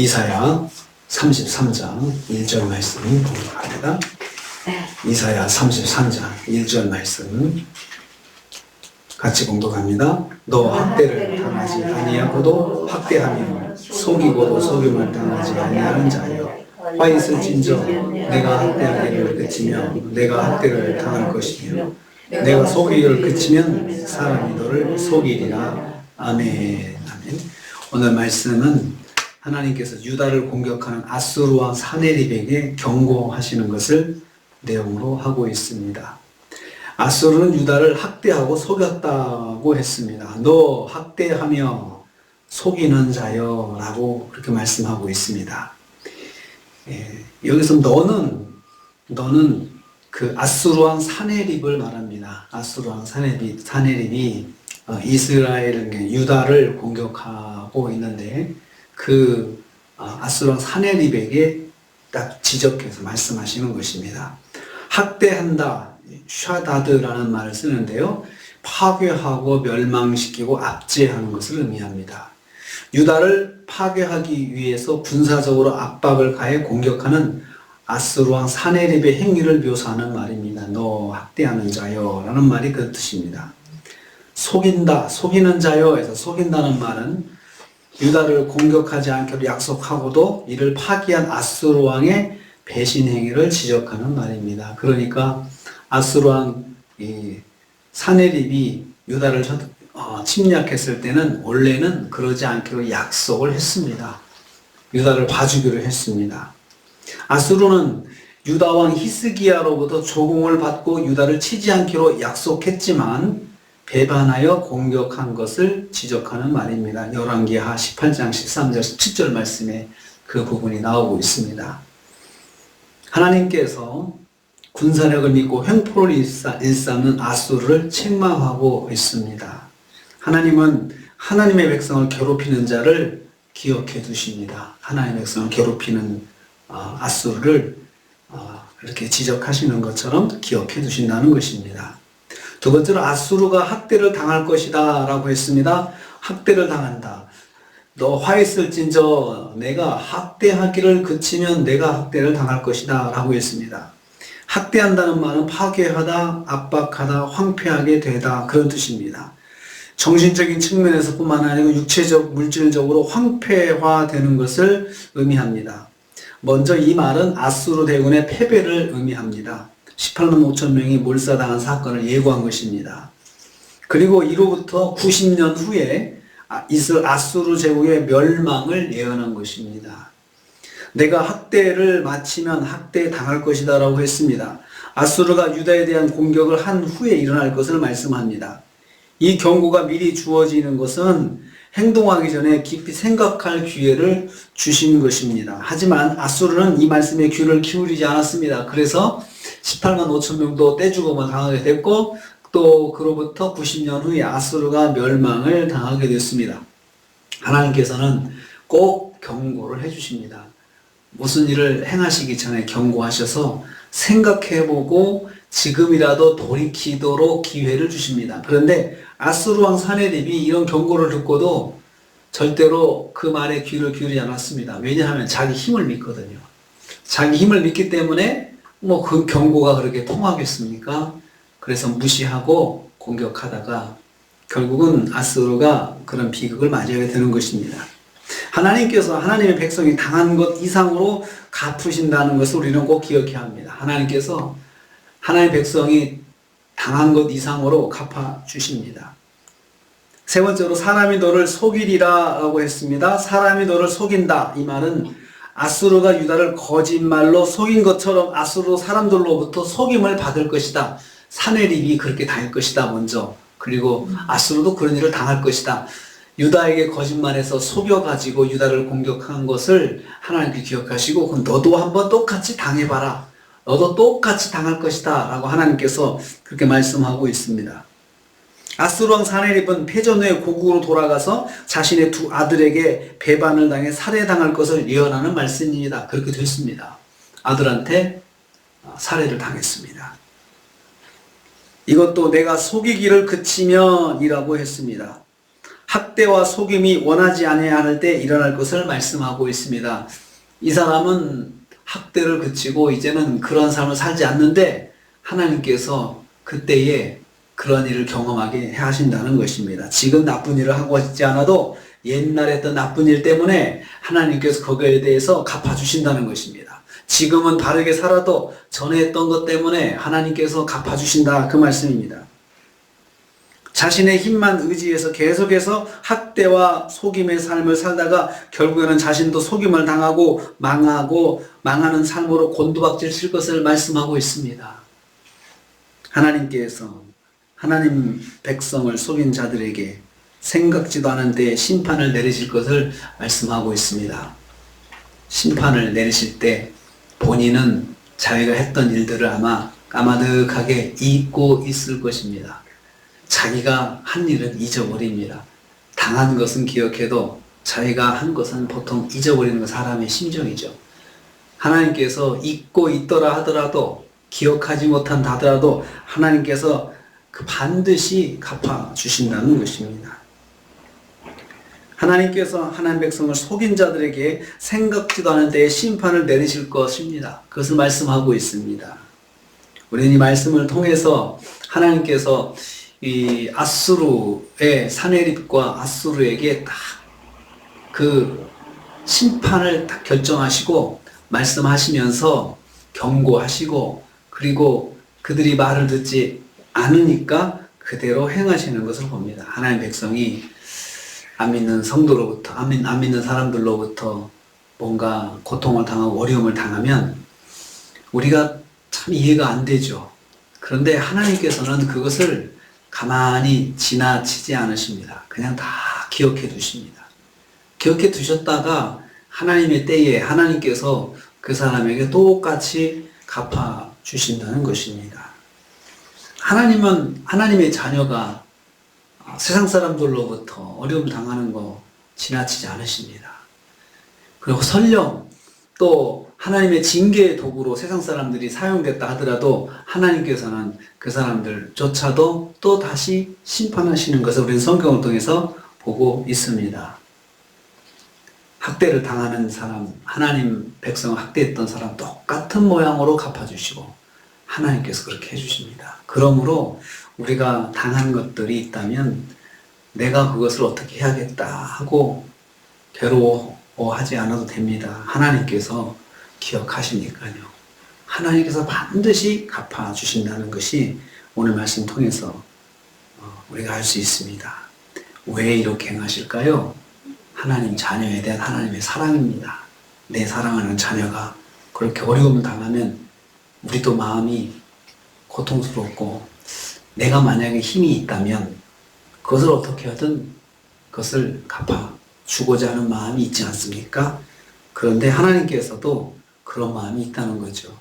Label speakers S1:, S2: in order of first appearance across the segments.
S1: 이사야 33장 1절 말씀 공부합니다. 이사야 33장 1절 말씀 같이 공독합니다. 너 학대를 당하지 아니하고도 학대하며 속이고도 속임을 당하지 아니하는 자여 화 있을진저 내가 학대하기를 그치며 내가 학대를 당할 것이며 내가 속이기를 그치면 사람이 너를 속이리라. 아멘. 아멘. 오늘 말씀은 하나님께서 유다를 공격하는 아수르 왕 사네립에게 경고하시는 것을 내용으로 하고 있습니다. 아수르는 유다를 학대하고 속였다고 했습니다. 너 학대하며 속이는 자여 라고 그렇게 말씀하고 있습니다. 여기서 너는 그 아수르 왕 사네립을 말합니다. 아수르 왕 사네립이 이스라엘 유다를 공격하고 있는데 그 아수르 왕 사네립에게 딱 지적해서 말씀하시는 것입니다. 학대한다, 샤다드라는 말을 쓰는데요. 파괴하고 멸망시키고 압제하는 것을 의미합니다. 유다를 파괴하기 위해서 군사적으로 압박을 가해 공격하는 아수르 왕 사네립의 행위를 묘사하는 말입니다. 너 학대하는 자여 라는 말이 그 뜻입니다. 속인다, 속이는 자여 해서 속인다는 말은 유다를 공격하지 않기로 약속하고도 이를 파기한 아수르 왕의 배신 행위를 지적하는 말입니다. 그러니까 아수르 왕 사네립이 유다를 침략했을 때는 원래는 그러지 않기로 약속을 했습니다. 유다를 봐주기로 했습니다. 아수르는 유다 왕 히스기야로부터 조공을 받고 유다를 치지 않기로 약속했지만 배반하여 공격한 것을 지적하는 말입니다. 열왕기하 18장 13절 17절 말씀에 그 부분이 나오고 있습니다. 하나님께서 군사력을 믿고 횡포를 일삼는 아수르를 책망하고 있습니다. 하나님은 하나님의 백성을 괴롭히는 자를 기억해 두십니다. 하나님의 백성을 괴롭히는 아수르를 이렇게 지적하시는 것처럼 기억해 두신다는 것입니다. 두 번째로 아수르가 학대를 당할 것이다 라고 했습니다. 학대를 당한다. 너 화 있을진저 내가 학대하기를 그치면 내가 학대를 당할 것이다 라고 했습니다. 학대한다는 말은 파괴하다, 압박하다, 황폐하게 되다 그런 뜻입니다. 정신적인 측면에서 뿐만 아니고 육체적, 물질적으로 황폐화되는 것을 의미합니다. 먼저 이 말은 아수르 대군의 패배를 의미합니다. 18만 5천 명이 몰살당한 사건을 예고한 것입니다. 그리고 이로부터 90년 후에 아수르 제국의 멸망을 예언한 것입니다. 내가 학대를 마치면 학대에 당할 것이다 라고 했습니다. 아수르가 유다에 대한 공격을 한 후에 일어날 것을 말씀합니다. 이 경고가 미리 주어지는 것은 행동하기 전에 깊이 생각할 기회를 주신 것입니다. 하지만 아수르는 이 말씀에 귀를 기울이지 않았습니다. 그래서 18만 5천 명도 떼죽음을 당하게 됐고 또 그로부터 90년 후에 아수르가 멸망을 당하게 됐습니다. 하나님께서는 꼭 경고를 해주십니다. 무슨 일을 행하시기 전에 경고하셔서 생각해보고 지금이라도 돌이키도록 기회를 주십니다. 그런데 아수르 왕 사네립이 이런 경고를 듣고도 절대로 그 말에 귀를 기울이지 않았습니다. 왜냐하면 자기 힘을 믿거든요. 자기 힘을 믿기 때문에 그 경고가 그렇게 통하겠습니까? 그래서 무시하고 공격하다가 결국은 아수르가 그런 비극을 맞이하게 되는 것입니다. 하나님께서 하나님의 백성이 당한 것 이상으로 갚으신다는 것을 우리는 꼭 기억해야 합니다. 하나님께서 하나님의 백성이 당한 것 이상으로 갚아주십니다. 세 번째로 사람이 너를 속이리라 라고 했습니다. 사람이 너를 속인다. 이 말은 아수르가 유다를 거짓말로 속인 것처럼 아수르 사람들로부터 속임을 받을 것이다. 사네립이 그렇게 당할 것이다 먼저. 그리고 아수르도 그런 일을 당할 것이다. 유다에게 거짓말해서 속여가지고 유다를 공격한 것을 하나님께 기억하시고 그럼 너도 한번 똑같이 당해봐라. 너도 똑같이 당할 것이다 라고 하나님께서 그렇게 말씀하고 있습니다. 아수르 왕 사네립은 패전 후에 고국으로 돌아가서 자신의 두 아들에게 배반을 당해 살해당할 것을 예언하는 말씀입니다. 그렇게 됐습니다. 아들한테 살해를 당했습니다. 이것도 내가 속이기를 그치면 이라고 했습니다. 학대와 속임이 원하지 아니할 때 일어날 것을 말씀하고 있습니다. 이 사람은 학대를 그치고 이제는 그런 삶을 살지 않는데 하나님께서 그때에 그런 일을 경험하게 하신다는 것입니다. 지금 나쁜 일을 하고 있지 않아도 옛날에 했던 나쁜 일 때문에 하나님께서 거기에 대해서 갚아주신다는 것입니다. 지금은 바르게 살아도 전에 했던 것 때문에 하나님께서 갚아주신다, 그 말씀입니다. 자신의 힘만 의지해서 계속해서 학대와 속임의 삶을 살다가 결국에는 자신도 속임을 당하고 망하는 삶으로 곤두박질 칠 것을 말씀하고 있습니다. 하나님께서 하나님 백성을 속인 자들에게 생각지도 않은 때에 심판을 내리실 것을 말씀하고 있습니다. 심판을 내리실 때 본인은 자기가 했던 일들을 아마 까마득하게 잊고 있을 것입니다. 자기가 한 일은 잊어버립니다. 당한 것은 기억해도 자기가 한 것은 보통 잊어버리는 건 사람의 심정이죠. 하나님께서 잊고 있더라 하더라도, 기억하지 못한다 하더라도 하나님께서 그 반드시 갚아주신다는 것입니다. 하나님께서 하나님 백성을 속인 자들에게 생각지도 않은 때에 심판을 내리실 것입니다. 그것을 말씀하고 있습니다. 우리는 이 말씀을 통해서 하나님께서 이 아수르의 사네립과 아수르에게 딱 그 심판을 딱 결정하시고 말씀하시면서 경고하시고, 그리고 그들이 말을 듣지 않으니까 그대로 행하시는 것을 봅니다. 하나님 백성이 안 믿는 성도로부터, 안 믿는 사람들로부터 뭔가 고통을 당하고 어려움을 당하면 우리가 참 이해가 안 되죠. 그런데 하나님께서는 그것을 가만히 지나치지 않으십니다. 그냥 다 기억해 두십니다. 기억해 두셨다가 하나님의 때에 하나님께서 그 사람에게 똑같이 갚아 주신다는 것입니다. 하나님은 하나님의 자녀가 세상 사람들로부터 어려움 당하는 거 지나치지 않으십니다. 그리고 설령 또 하나님의 징계의 도구로 세상 사람들이 사용됐다 하더라도 하나님께서는 그 사람들조차도 또 다시 심판하시는 것을 우리는 성경을 통해서 보고 있습니다. 학대를 당하는 사람, 하나님 백성을 학대했던 사람 똑같은 모양으로 갚아주시고 하나님께서 그렇게 해주십니다. 그러므로 우리가 당한 것들이 있다면 내가 그것을 어떻게 해야겠다 하고 괴로워하지 않아도 됩니다. 하나님께서 기억하시니까요. 하나님께서 반드시 갚아주신다는 것이 오늘 말씀 통해서 우리가 알 수 있습니다. 왜 이렇게 행하실까요? 하나님 자녀에 대한 하나님의 사랑입니다. 내 사랑하는 자녀가 그렇게 어려움을 당하면 우리도 마음이 고통스럽고, 내가 만약에 힘이 있다면 그것을 어떻게 하든 그것을 갚아주고자 하는 마음이 있지 않습니까? 그런데 하나님께서도 그런 마음이 있다는 거죠.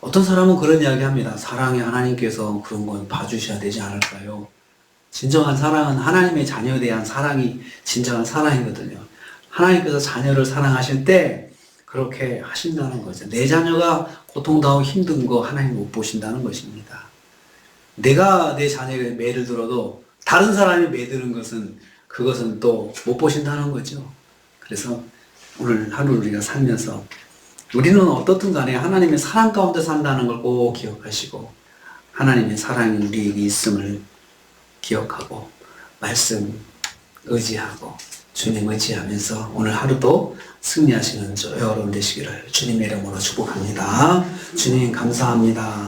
S1: 어떤 사람은 그런 이야기 합니다. 사랑의 하나님께서 그런 건 봐주셔야 되지 않을까요? 진정한 사랑은 하나님의 자녀에 대한 사랑이 진정한 사랑이거든요. 하나님께서 자녀를 사랑하실 때 그렇게 하신다는 거죠. 내 자녀가 고통당하고 힘든 거 하나님 못 보신다는 것입니다. 내가 내 자녀에게 매를 들어도 다른 사람이 매드는 것은 그것은 또 못 보신다는 거죠. 그래서 오늘 하루 우리가 살면서 우리는 어떻든 간에 하나님의 사랑 가운데 산다는 걸 꼭 기억하시고, 하나님의 사랑이 우리에게 있음을 기억하고 말씀 의지하고 주님 의지하면서 오늘 하루도 승리하시는 저 여러분 되시기를 주님의 이름으로 축복합니다. 주님 감사합니다.